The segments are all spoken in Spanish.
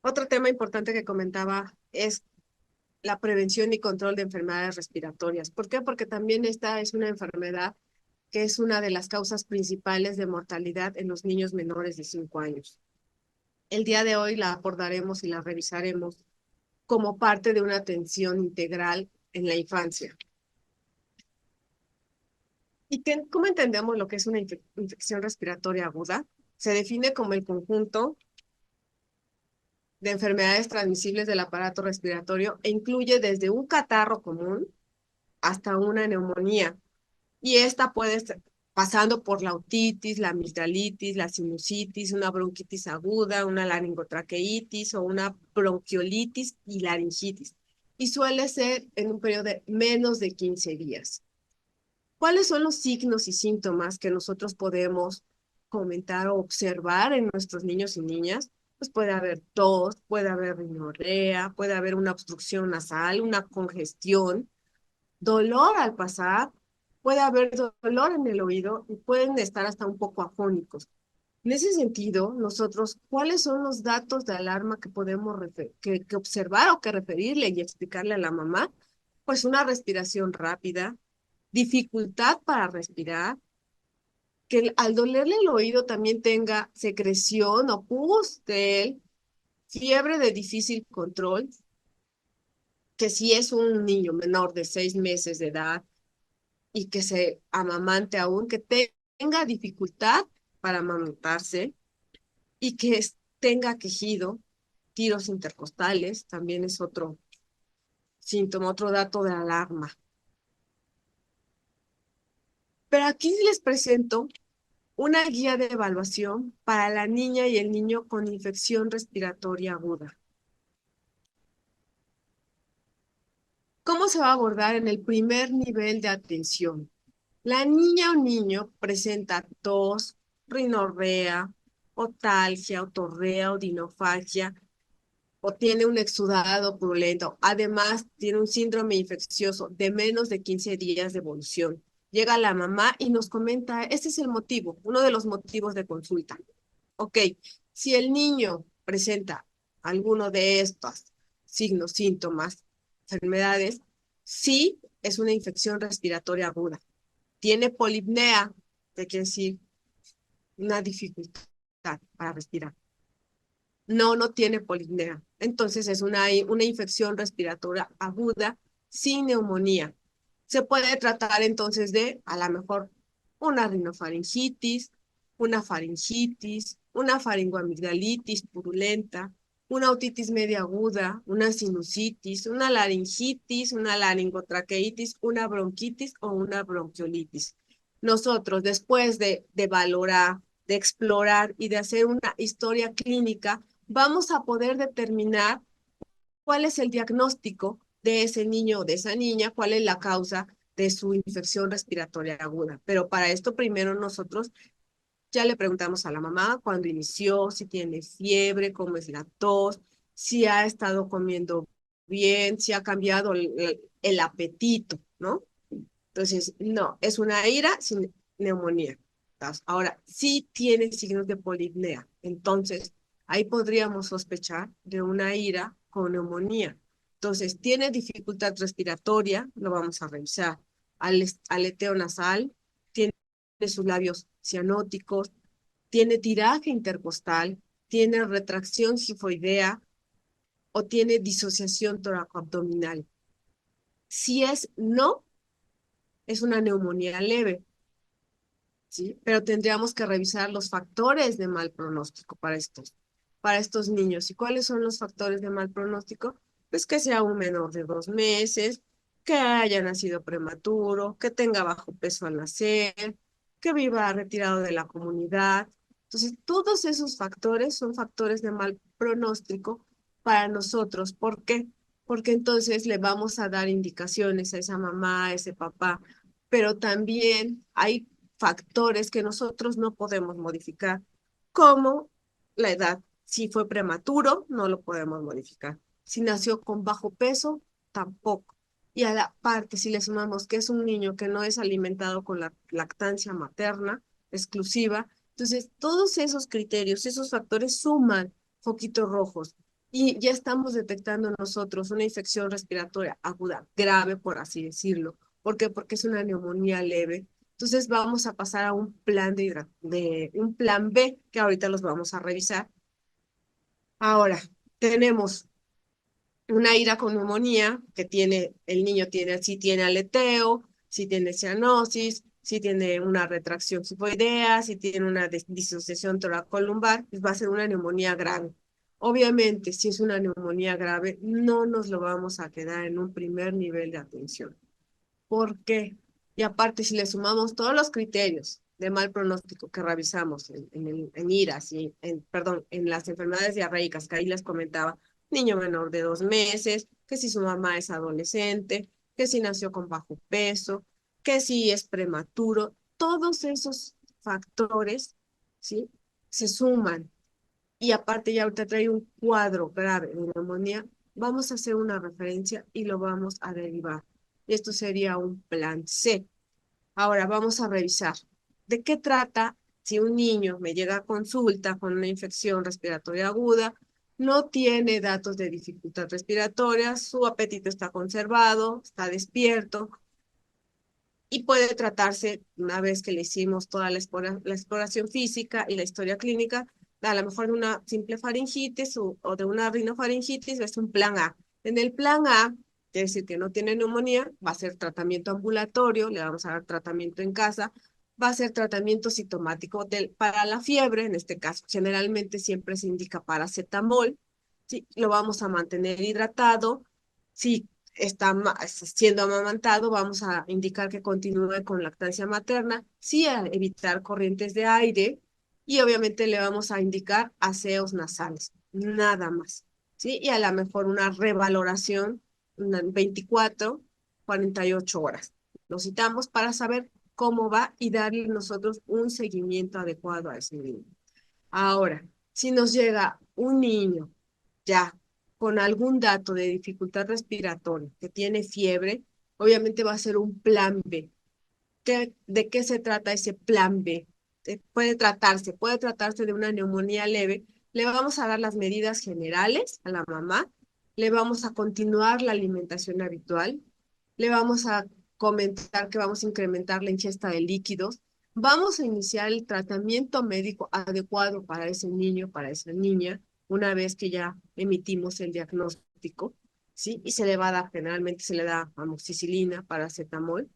Otro tema importante que comentaba es la prevención y control de enfermedades respiratorias. ¿Por qué? Porque también esta es una enfermedad que es una de las causas principales de mortalidad en los niños menores de 5 años. El día de hoy la abordaremos y la revisaremos como parte de una atención integral en la infancia. ¿Cómo entendemos lo que es una infección respiratoria aguda? Se define como el conjunto de enfermedades transmisibles del aparato respiratorio e incluye desde un catarro común hasta una neumonía. Y esta puede estar pasando por la otitis, la amigdalitis, la sinusitis, una bronquitis aguda, una laringotraqueitis o una bronquiolitis y laringitis. Y suele ser en un periodo de menos de 15 días. ¿Cuáles son los signos y síntomas que nosotros podemos comentar o observar en nuestros niños y niñas? Pues puede haber tos, puede haber rinorrea, puede haber una obstrucción nasal, una congestión, dolor al pasar, puede haber dolor en el oído y pueden estar hasta un poco afónicos. En ese sentido, nosotros, ¿cuáles son los datos de alarma que podemos que observar o que referirle y explicarle a la mamá? Pues una respiración rápida, dificultad para respirar, que al dolerle el oído también tenga secreción o pus de él, fiebre de difícil control, que si es un niño menor de 6 meses de edad y que se amamante aún, que tenga dificultad para amamantarse y que tenga quejido, tiros intercostales, también es otro síntoma, otro dato de alarma. Pero aquí les presento una guía de evaluación para la niña y el niño con infección respiratoria aguda. ¿Cómo se va a abordar en el primer nivel de atención? La niña o niño presenta tos, rinorrea, otalgia, otorrea, odinofagia, o tiene un exudado purulento. Además, tiene un síndrome infeccioso de menos de 15 días de evolución. Llega la mamá y nos comenta, este es el motivo, uno de los motivos de consulta. Ok, si el niño presenta alguno de estos signos, síntomas, enfermedades, sí es una infección respiratoria aguda. Tiene polipnea, que quiere decir una dificultad para respirar. No, no tiene polipnea. Entonces es una infección respiratoria aguda sin neumonía. Se puede tratar entonces de, a lo mejor, una rinofaringitis, una faringoamigdalitis purulenta, una otitis media aguda, una sinusitis, una laringitis, una laringotraqueitis, una bronquitis o una bronquiolitis. Nosotros, después de valorar, de explorar y de hacer una historia clínica, vamos a poder determinar cuál es el diagnóstico de ese niño o de esa niña, cuál es la causa de su infección respiratoria aguda. Pero para esto primero nosotros ya le preguntamos a la mamá cuándo inició, si tiene fiebre, cómo es la tos, si ha estado comiendo bien, si ha cambiado el apetito, ¿no? Entonces, no, es una ira sin neumonía. Ahora, sí tiene signos de polipnea. Entonces, ahí podríamos sospechar de una ira con neumonía. Entonces, tiene dificultad respiratoria, lo vamos a revisar. Aleteo nasal, tiene sus labios cianóticos, tiene tiraje intercostal, tiene retracción gifoidea o tiene disociación toracoabdominal. Si es no, es una neumonía leve. ¿Sí? Pero tendríamos que revisar los factores de mal pronóstico para estos niños. ¿Y cuáles son los factores de mal pronóstico? Pues que sea un menor de 2 meses, que haya nacido prematuro, que tenga bajo peso al nacer, que viva retirado de la comunidad. Entonces, todos esos factores son factores de mal pronóstico para nosotros. ¿Por qué? Porque entonces le vamos a dar indicaciones a esa mamá, a ese papá, pero también hay factores que nosotros no podemos modificar, como la edad. Si fue prematuro, no lo podemos modificar. Si nació con bajo peso, tampoco. Y a la parte, si le sumamos que es un niño que no es alimentado con la lactancia materna exclusiva, entonces todos esos criterios, esos factores suman foquitos rojos. y ya estamos detectando nosotros una infección respiratoria aguda, grave, por así decirlo. ¿Por qué? Porque es una neumonía leve. Entonces vamos a pasar a un plan un plan B, que ahorita los vamos a revisar. Ahora, tenemos una ira con neumonía, que tiene, el niño tiene, si tiene aleteo, si tiene cianosis, si tiene una retracción hipoidea, si tiene una disociación toracolumbar, pues va a ser una neumonía grave. Obviamente, si es una neumonía grave, no nos lo vamos a quedar en un primer nivel de atención. ¿Por qué? Y aparte, si le sumamos todos los criterios de mal pronóstico que revisamos en IRAS y perdón, en las enfermedades diarreicas que ahí les comentaba, niño menor de 2 meses, que si su mamá es adolescente, que si nació con bajo peso, que si es prematuro, todos esos factores, ¿sí? Se suman. Y aparte ya ahorita trae un cuadro grave de neumonía, vamos a hacer una referencia y lo vamos a derivar. Esto sería un plan C. Ahora vamos a revisar de qué trata si un niño me llega a consulta con una infección respiratoria aguda, no tiene datos de dificultad respiratoria, su apetito está conservado, está despierto, y puede tratarse, una vez que le hicimos toda la exploración física y la historia clínica, a lo mejor de una simple faringitis o de una rinofaringitis, es un plan A. En el plan A, quiere decir que no tiene neumonía, va a ser tratamiento ambulatorio, le vamos a dar tratamiento en casa, va a ser tratamiento sintomático para la fiebre, en este caso, generalmente siempre se indica paracetamol, ¿sí? Lo vamos a mantener hidratado, si está siendo amamantado, vamos a indicar que continúe con lactancia materna, sí a evitar corrientes de aire y obviamente le vamos a indicar aseos nasales, nada más, ¿sí? Y a lo mejor una revaloración, 24, 48 horas. Lo citamos para saber cómo va y darle nosotros un seguimiento adecuado a ese niño. Ahora, si nos llega un niño ya con algún dato de dificultad respiratoria, que tiene fiebre, obviamente va a ser un plan B. ¿De qué se trata ese plan B? Puede tratarse de una neumonía leve. Le vamos a dar las medidas generales a la mamá, le vamos a continuar la alimentación habitual, le vamos a comentar que vamos a incrementar la ingesta de líquidos, vamos a iniciar el tratamiento médico adecuado para ese niño, para esa niña, una vez que ya emitimos el diagnóstico, ¿sí? Y se le va a dar, generalmente se le da amoxicilina, paracetamol,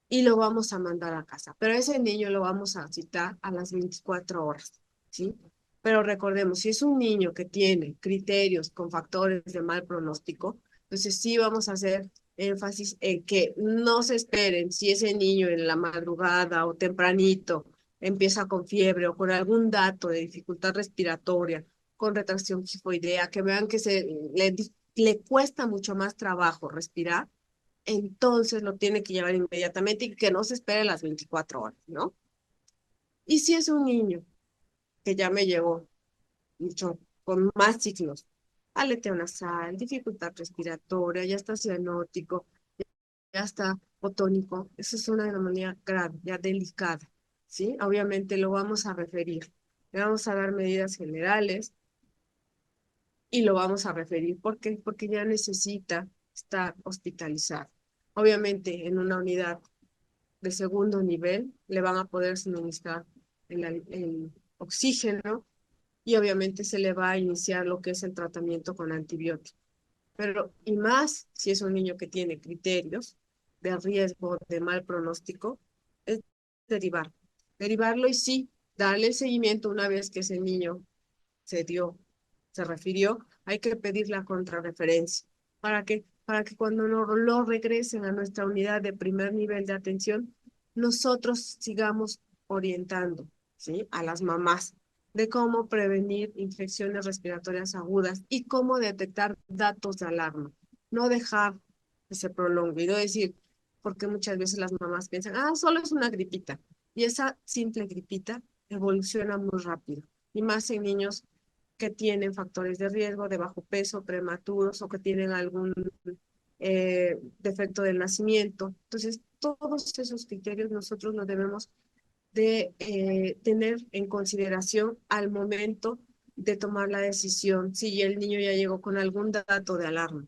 y lo vamos a mandar a casa. Pero ese niño lo vamos a citar a las 24 horas, ¿sí? Pero recordemos, si es un niño que tiene criterios con factores de mal pronóstico, entonces sí vamos a hacer énfasis en que no se esperen si ese niño en la madrugada o tempranito empieza con fiebre o con algún dato de dificultad respiratoria, con retracción hipoidea, que vean que le cuesta mucho más trabajo respirar, entonces lo tiene que llevar inmediatamente y que no se espere las 24 horas, ¿no? Y si es un niño que ya me llegó mucho con más signos, aleteo nasal, dificultad respiratoria, ya está cianótico, ya está otónico, eso es una neumonía grave, ya delicada, ¿sí? Obviamente lo vamos a referir, le vamos a dar medidas generales y lo vamos a referir. ¿Por qué? Porque ya necesita estar hospitalizado. Obviamente en una unidad de segundo nivel le van a poder suministrar el oxígeno y obviamente se le va a iniciar lo que es el tratamiento con antibiótico. Pero, y más si es un niño que tiene criterios de riesgo, de mal pronóstico, es derivar. Derivarlo y sí, darle el seguimiento una vez que ese niño se dio, se refirió, hay que pedir la contrarreferencia. ¿Para qué? Para que cuando lo regresen a nuestra unidad de primer nivel de atención, nosotros sigamos orientando, ¿sí? A las mamás de cómo prevenir infecciones respiratorias agudas y cómo detectar datos de alarma. No dejar que se prolongue y no decir, porque muchas veces las mamás piensan, ah, solo es una gripita. Y esa simple gripita evoluciona muy rápido, y más en niños que tienen factores de riesgo de bajo peso, prematuros o que tienen algún defecto del nacimiento. Entonces, todos esos criterios nosotros los debemos de tener en consideración al momento de tomar la decisión si el niño ya llegó con algún dato de alarma.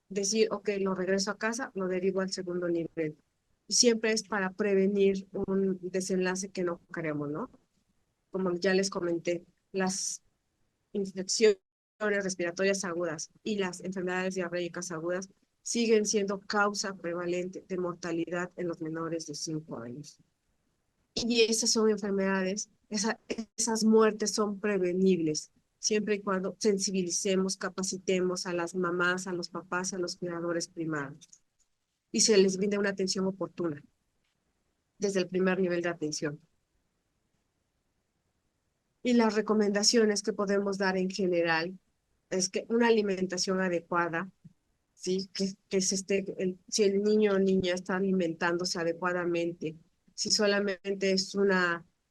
Decir, ok, lo regreso a casa, lo derivo al segundo nivel. Siempre es para prevenir un desenlace que no queremos, ¿no? Como ya les comenté, las infecciones respiratorias agudas y las enfermedades diarreicas agudas siguen siendo causa prevalente de mortalidad en los menores de 5 años. Y esas son enfermedades, esas muertes son prevenibles, siempre y cuando sensibilicemos, capacitemos a las mamás, a los papás, a los cuidadores primarios y se les brinde una atención oportuna desde el primer nivel de atención. Y las recomendaciones que podemos dar en general es que una alimentación adecuada, ¿sí? Que se esté, si el niño o niña está alimentándose adecuadamente, si solamente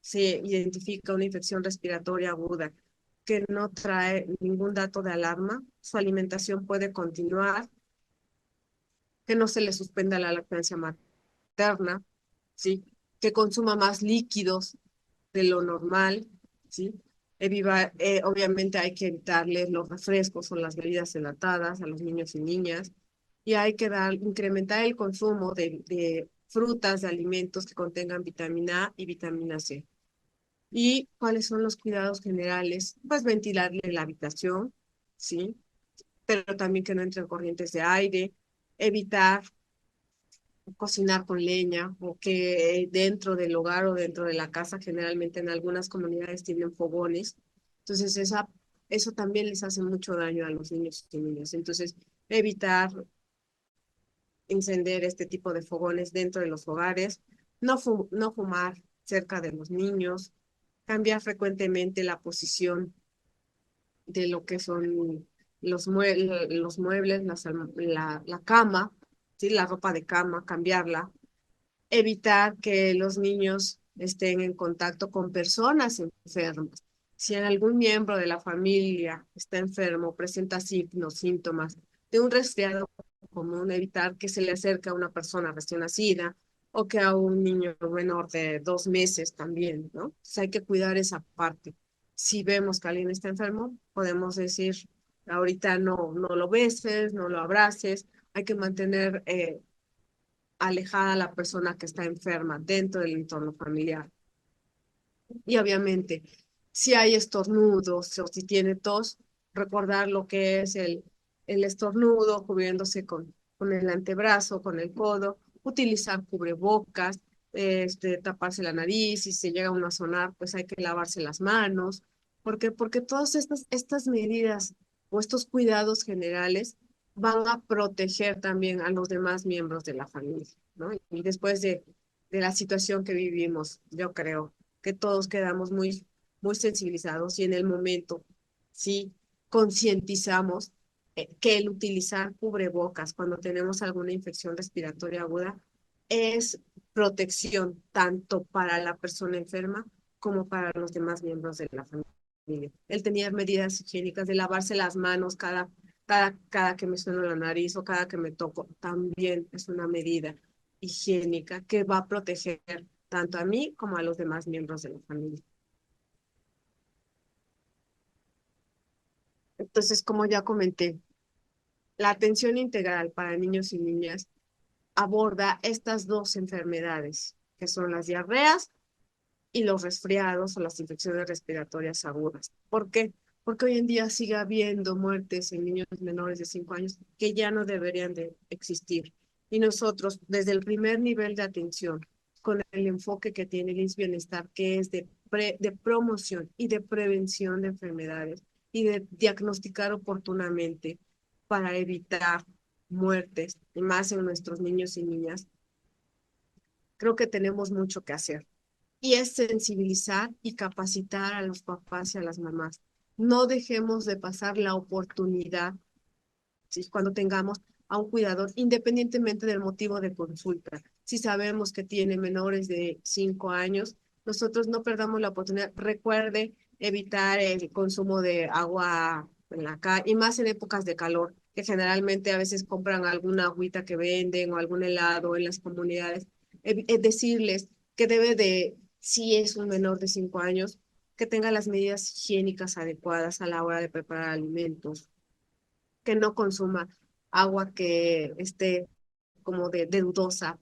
se identifica una infección respiratoria aguda que no trae ningún dato de alarma, su alimentación puede continuar, que no se le suspenda la lactancia materna, ¿sí? Que consuma más líquidos de lo normal, ¿sí? Obviamente hay que evitarles los refrescos o las bebidas enlatadas a los niños y niñas y hay que incrementar el consumo de frutas, de alimentos que contengan vitamina A y vitamina C. ¿Y cuáles son los cuidados generales? Pues ventilarle la habitación, ¿sí? Pero también que no entren corrientes de aire, evitar cocinar con leña o que dentro del hogar o dentro de la casa, generalmente en algunas comunidades tienen fogones. Entonces, eso también les hace mucho daño a los niños y niñas. Entonces, evitar encender este tipo de fogones dentro de los hogares, no fumar cerca de los niños, cambiar frecuentemente la posición de lo que son los muebles, la cama, ¿sí? La ropa de cama, cambiarla, evitar que los niños estén en contacto con personas enfermas. Si en algún miembro de la familia está enfermo, presenta signos, síntomas de un resfriado común, evitar que se le acerque a una persona recién nacida o que a un niño menor de 2 meses también, ¿no? Entonces hay que cuidar esa parte. Si vemos que alguien está enfermo, podemos decir, ahorita no lo beses, no lo abraces, hay que mantener alejada a la persona que está enferma dentro del entorno familiar. Y obviamente, si hay estornudos o si tiene tos, recordar lo que es el estornudo, cubriéndose con el antebrazo, con el codo, utilizar cubrebocas, taparse la nariz, si se llega uno a sonar, pues hay que lavarse las manos. ¿Por qué? Porque todas estas medidas o estos cuidados generales van a proteger también a los demás miembros de la familia, ¿no? Y después de la situación que vivimos, yo creo que todos quedamos muy sensibilizados y en el momento, sí, concientizamos que el utilizar cubrebocas cuando tenemos alguna infección respiratoria aguda es protección tanto para la persona enferma como para los demás miembros de la familia. El tener medidas higiénicas de lavarse las manos cada que me sueno la nariz o cada que me toco, también es una medida higiénica que va a proteger tanto a mí como a los demás miembros de la familia. Entonces, como ya comenté, la atención integral para niños y niñas aborda estas dos enfermedades, que son las diarreas y los resfriados o las infecciones respiratorias agudas. ¿Por qué? Porque hoy en día sigue habiendo muertes en niños menores de 5 años que ya no deberían de existir. Y nosotros, desde el primer nivel de atención, con el enfoque que tiene el INS Bienestar, que es de promoción y de prevención de enfermedades y de diagnosticar oportunamente para evitar muertes, y más en nuestros niños y niñas, creo que tenemos mucho que hacer y es sensibilizar y capacitar a los papás y a las mamás. No dejemos de pasar la oportunidad, ¿sí? Cuando tengamos a un cuidador, independientemente del motivo de consulta. Si sabemos que tiene menores de 5 años, nosotros no perdamos la oportunidad. Recuerde evitar el consumo de agua en la calle, y más en épocas de calor, que generalmente a veces compran alguna agüita que venden o algún helado en las comunidades. Decirles que debe de, si es un menor de 5 años, que tenga las medidas higiénicas adecuadas a la hora de preparar alimentos, que no consuma agua que esté como de dudosa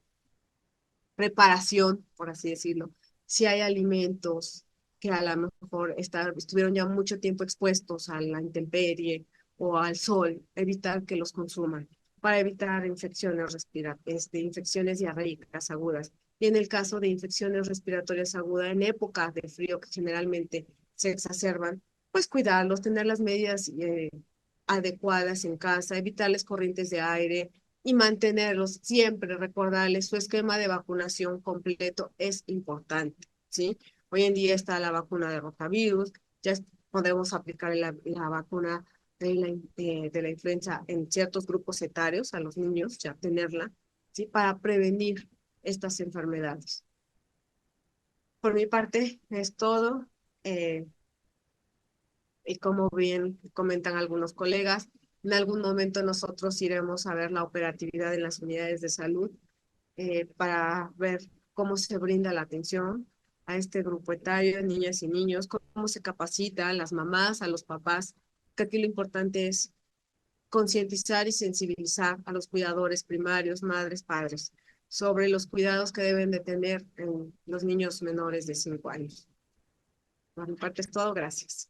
preparación, por así decirlo. Si hay alimentos que a lo mejor estuvieron ya mucho tiempo expuestos a la intemperie o al sol, evitar que los consuman para evitar infecciones diarreicas agudas. Y en el caso de infecciones respiratorias agudas en épocas de frío que generalmente se exacerban, pues cuidarlos, tener las medidas adecuadas en casa, evitarles corrientes de aire, y mantenerlos siempre, recordarles su esquema de vacunación completo es importante, ¿sí? Hoy en día está la vacuna de rotavirus, ya podemos aplicar la vacuna de la influenza en ciertos grupos etarios, a los niños, ya tenerla, ¿sí? Para prevenir estas enfermedades. Por mi parte, es todo. eh, y como bien comentan algunos colegas, en algún momento nosotros iremos a ver la operatividad en las unidades de salud para ver cómo se brinda la atención a este grupo etario, niñas y niños, cómo se capacita a las mamás, a los papás, que aquí lo importante es concientizar y sensibilizar a los cuidadores primarios, madres, padres, sobre los cuidados que deben de tener en los niños menores de 5 años. Por mi parte es todo, gracias.